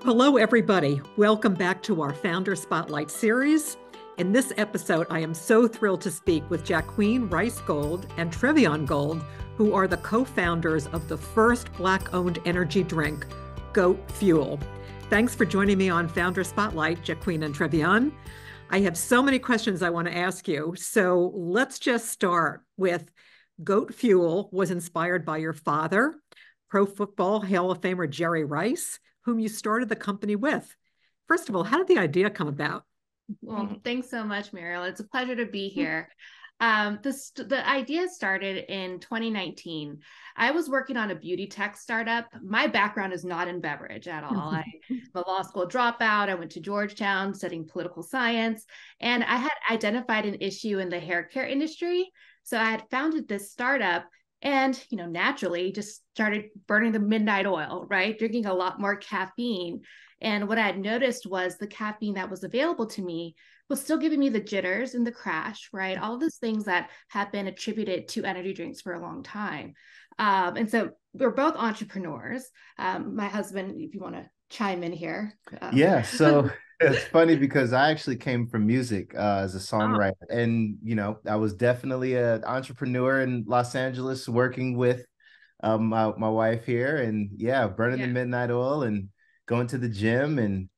Hello, everybody. Welcome back to our Founder Spotlight series. In this episode, I am so thrilled to speak with Jaqui Rice Gold and Trevion Gold, who are the co-founders of the first Black-owned energy drink, G.O.A.T Fuel. Thanks for joining me on Founder Spotlight, Jaqui and Trevion. I have so many questions I want to ask you, so let's just start with G.O.A.T Fuel was inspired by your father, Pro Football Hall of Famer Jerry Rice, whom you started the company with. First of all, how did the idea come about? Well, thanks so much, Muriel. It's a pleasure to be here. The idea started in 2019. I was working on a beauty tech startup. My background is not in beverage at all. I'm a law school dropout. I went to Georgetown studying political science, and I had identified an issue in the hair care industry. So I had founded this startup and, naturally just started burning the midnight oil, right? Drinking a lot more caffeine. And what I had noticed was the caffeine that was available to me was still giving me the jitters and the crash, right? All those things that have been attributed to energy drinks for a long time. And so we're both entrepreneurs. My husband, if you want to chime in here. Yeah, so it's funny because I actually came from music as a songwriter, and I was definitely an entrepreneur in Los Angeles working with my wife here, and burning the midnight oil and going to the gym, and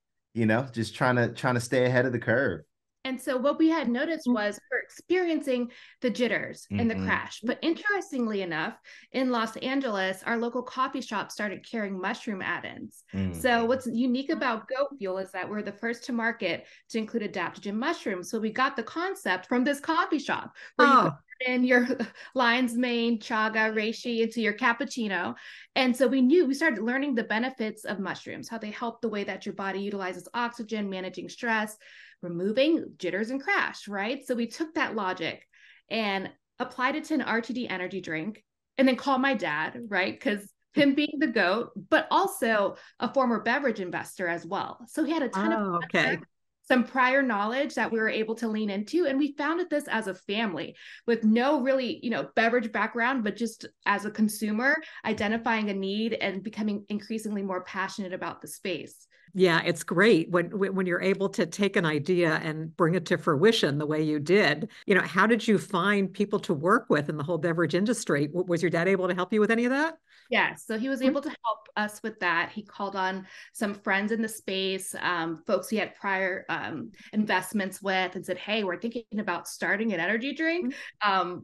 just trying to stay ahead of the curve. And so what we had noticed was we're experiencing the jitters and the crash. But interestingly enough, in Los Angeles, our local coffee shop started carrying mushroom add-ins. So what's unique about G.O.A.T Fuel is that we're the first to market to include adaptogen mushrooms. So we got the concept from this coffee shop where you put in your lion's mane, chaga, reishi into your cappuccino. And so we started learning the benefits of mushrooms, how they help the way that your body utilizes oxygen, managing stress, removing jitters and crash, right? So we took that logic and applied it to an RTD energy drink and then called my dad, right? Because him being the GOAT, but also a former beverage investor as well. So he had a ton of some prior knowledge that we were able to lean into. And we founded this as a family with no really, beverage background, but just as a consumer, identifying a need and becoming increasingly more passionate about the space. Yeah, it's great when you're able to take an idea and bring it to fruition the way you did. How did you find people to work with in the whole beverage industry? Was your dad able to help you with any of that? Yes, so he was able to help us with that. He called on some friends in the space, folks he had prior investments with, and said, hey, we're thinking about starting an energy drink.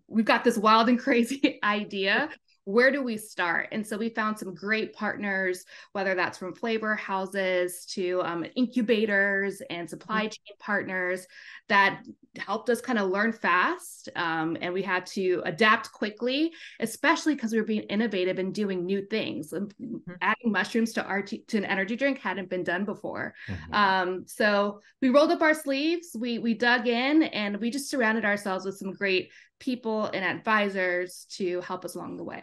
We've got this wild and crazy idea. Where do we start? And so we found some great partners, whether that's from flavor houses to incubators and supply chain partners that helped us kind of learn fast. And we had to adapt quickly, especially because we were being innovative and doing new things. Adding mushrooms to an energy drink hadn't been done before. So we rolled up our sleeves, we dug in, and we just surrounded ourselves with some great people and advisors to help us along the way.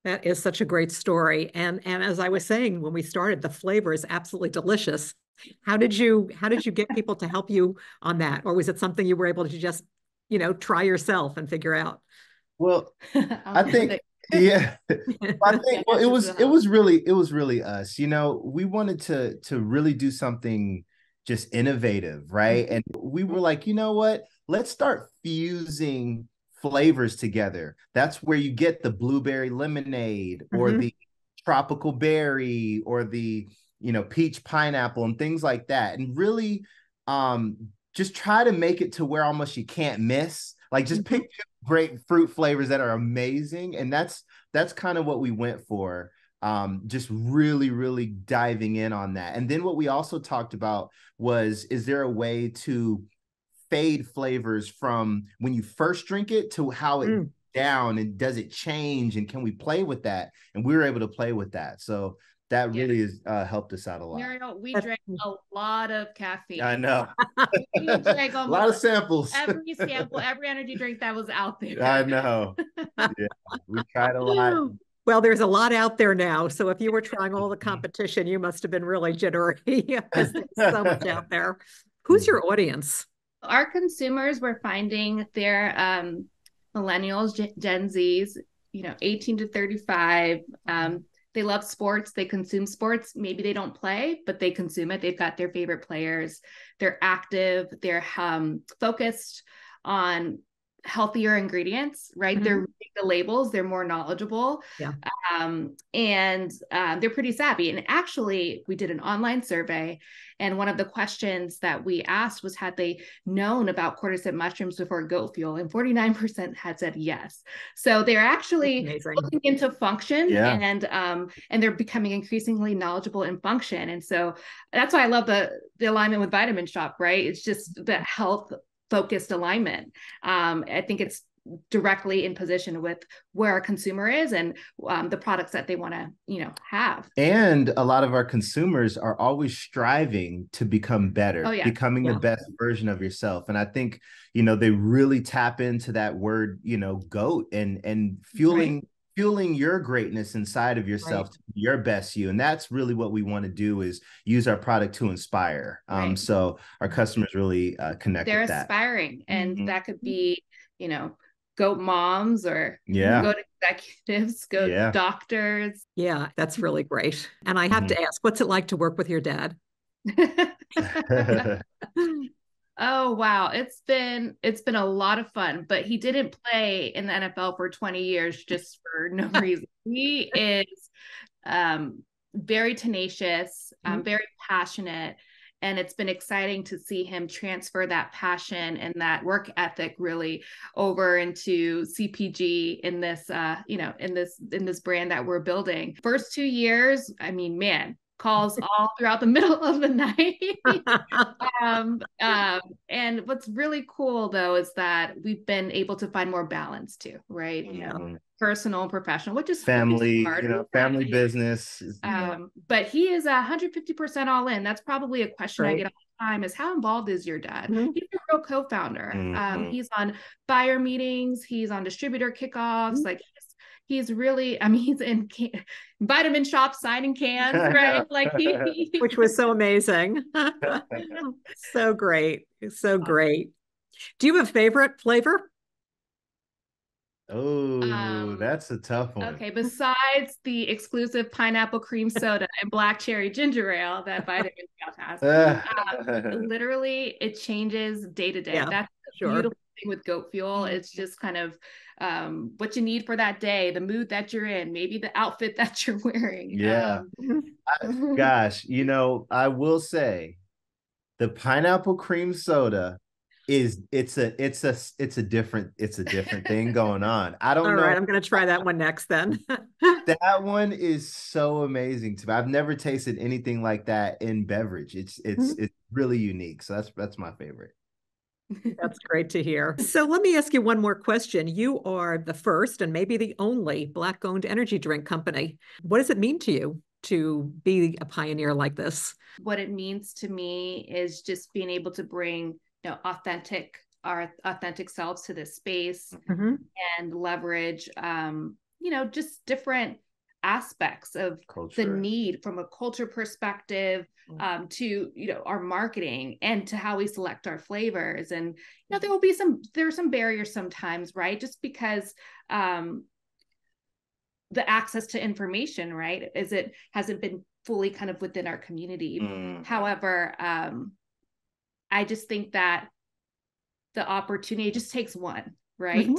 That is such a great story. And as I was saying when we started, the flavor is absolutely delicious. How did you get people to help you on that? Or was it something you were able to just, try yourself and figure out? Well, I think I think well, it was really us. We wanted to really do something just innovative, right? And we were like, you know what? Let's start fusing flavors together. That's where you get the blueberry lemonade or the tropical berry or the peach pineapple and things like that, and really just try to make it to where almost you can't miss. Like just pick great fruit flavors that are amazing, and that's kind of what we went for. Just really diving in on that. And then what we also talked about was, is there a way to fade flavors from when you first drink it to how it down, and does it change, and can we play with that? And we were able to play with that. So that really has helped us out a lot. Muriel, we drank a lot of caffeine. I know. We drank a lot of samples. Every sample, every energy drink that was out there. I know. Yeah, we tried a lot. Well, there's a lot out there now. So if you were trying all the competition, you must have been really jittery because there's so much out there. Who's your audience? Our consumers were finding their millennials, Gen Zs, 18 to 35, they love sports, they consume sports. Maybe they don't play, but they consume it. They've got their favorite players. They're active. They're focused on healthier ingredients, right? They're reading the labels. They're more knowledgeable. Yeah. And they're pretty savvy. And actually, we did an online survey, and one of the questions that we asked was, had they known about cordyceps mushrooms before goat fuel? And 49% had said yes. So they're actually looking into function, and they're becoming increasingly knowledgeable in function. And so that's why I love the alignment with Vitamin Shoppe, right? It's just the health focused alignment. I think it's directly in position with where our consumer is and the products that they want to, have. And a lot of our consumers are always striving to become better, becoming the best version of yourself. And I think, they really tap into that word, GOAT and fueling your greatness inside of yourself, to be your best you. And that's really what we want to do, is use our product to inspire. So our customers really connect with that. They're aspiring, and that could be, goat moms or goat executives, goat doctors. Yeah, that's really great. And I have to ask, what's it like to work with your dad? Oh, wow. It's been a lot of fun, but he didn't play in the NFL for 20 years just for no reason. He is very tenacious, very passionate. And it's been exciting to see him transfer that passion and that work ethic really over into CPG in this, in this brand that we're building. First 2 years, I mean, man, calls all throughout the middle of the night. And what's really cool though is that we've been able to find more balance too, right? Personal and professional, which is family, family business. But he is 150% all in. That's probably a question I get all the time, is how involved is your dad? He's a real co-founder. He's on buyer meetings. He's on distributor kickoffs. Like he's really, he's in Vitamin Shoppe signing cans, right? Like which was so amazing. So great. So great. Do you have a favorite flavor? Oh, that's a tough one. Okay, besides the exclusive pineapple cream soda and black cherry ginger ale that Vitamin Shoppe has, literally it changes day to day. That's the beautiful thing with goat fuel. It's just kind of what you need for that day, the mood that you're in, maybe the outfit that you're wearing. Gosh, I will say the pineapple cream soda it's a different thing going on. I don't know. All right, I'm going to try that one next then. That one is so amazing to me. I've never tasted anything like that in beverage. It's really unique. So that's my favorite. That's great to hear. So let me ask you one more question. You are the first and maybe the only Black-owned energy drink company. What does it mean to you to be a pioneer like this? What it means to me is just being able to bring our authentic selves to this space and leverage, just different aspects of culture. The need from a culture perspective to, our marketing and to how we select our flavors. And, there are some barriers sometimes, right? Just because the access to information, right, hasn't been fully kind of within our community. However, I just think that the opportunity just takes one, right?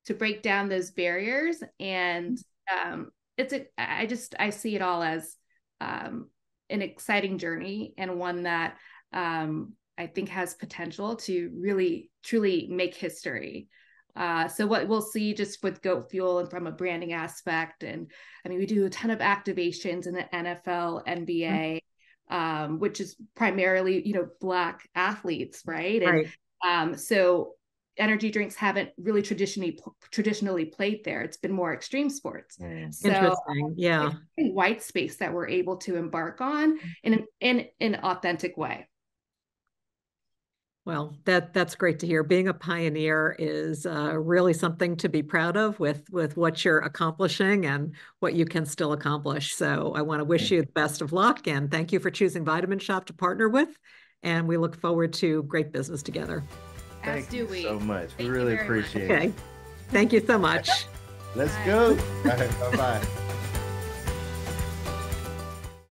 To break down those barriers. And I see it all as an exciting journey, and one that I think has potential to really, truly make history. So what we'll see just with goat fuel and from a branding aspect, and we do a ton of activations in the NFL, NBA, which is primarily, Black athletes, right? And so energy drinks haven't really traditionally played there. It's been more extreme sports. So interesting. Yeah. White space that we're able to embark on in an authentic way. Well, that's great to hear. Being a pioneer is really something to be proud of with what you're accomplishing and what you can still accomplish. So I want to wish you the best of luck, and thank you for choosing Vitamin Shoppe to partner with. And we look forward to great business together. Thank you so much. We really appreciate it. Okay. Thank you so much. Let's go. All right, bye-bye.